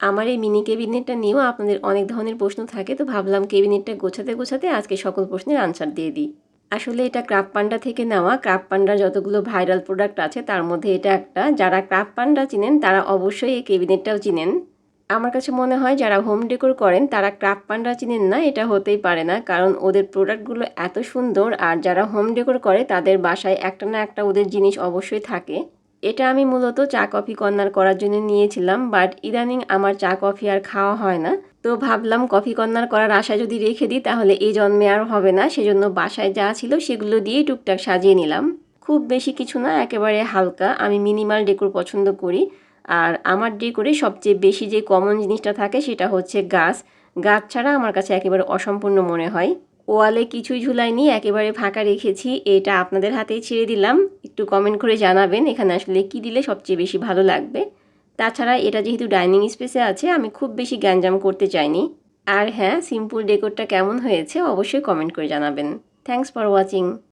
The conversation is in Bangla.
আমার এই মিনি ক্যাবিনেটটা নিয়েও আপনাদের অনেক ধরনের প্রশ্ন থাকে, তো ভাবলাম ক্যাবিনেটটা গোছাতে গোছাতে আজকে সকল প্রশ্নের আনসার দিয়ে দিই। আসলে এটা ক্রাফট পান্ডা থেকে নেওয়া। ক্রাফট পান্ডার যতগুলো ভাইরাল প্রোডাক্ট আছে তার মধ্যে এটা একটা। যারা ক্রাফট পান্ডা চিনেন তারা অবশ্যই এই ক্যাবিনেটটাও চিনেন। আমার কাছে মনে হয় যারা হোম ডেকোর করেন তারা ক্রাফট পান্ডা চিনেন না, এটা হতেই পারে না, কারণ ওদের প্রোডাক্টগুলো এত সুন্দর। আর যারা হোম ডেকোর করে তাদের বাসায় একটা না একটা ওদের জিনিস অবশ্যই থাকে। এটা আমি মূলত চা কফি কর্নার করার জন্য নিয়েছিলাম, বাট ইদানিং আমার চা কফি আর খাওয়া হয় না। তো ভাবলাম কফি কর্নার করার আশা যদি রেখে দিই তাহলে এই জন্মে আর হবে না, সেজন্য বাসায় যা ছিল সেগুলো দিয়েই টুকটাক সাজিয়ে নিলাম। খুব বেশি কিছু না, একেবারে হালকা। আমি মিনিমাল ডেকোর পছন্দ করি। আর আমার ডেকোরে সবচেয়ে বেশি যে কমন জিনিসটা থাকে সেটা হচ্ছে গাছ। গাছ ছাড়া আমার কাছে একেবারে অসম্পূর্ণ মনে হয়। ওয়ালে কিছুই ঝুলাইনি, একেবারে ফাঁকা রেখেছি। এটা আপনাদের হাতেই ছেড়ে দিলাম। একটু কমেন্ট করে জানাবেন এখানে আসলে কী দিলে সবচেয়ে বেশি ভালো লাগবে। তাছাড়া এটা যেহেতু ডাইনিং স্পেসে আছে আমি খুব বেশি গ্যাঞ্জাম করতে চাইনি। আর হ্যাঁ, সিম্পল ডেকোরটা কেমন হয়েছে অবশ্যই কমেন্ট করে জানাবেন। Thanks for watching.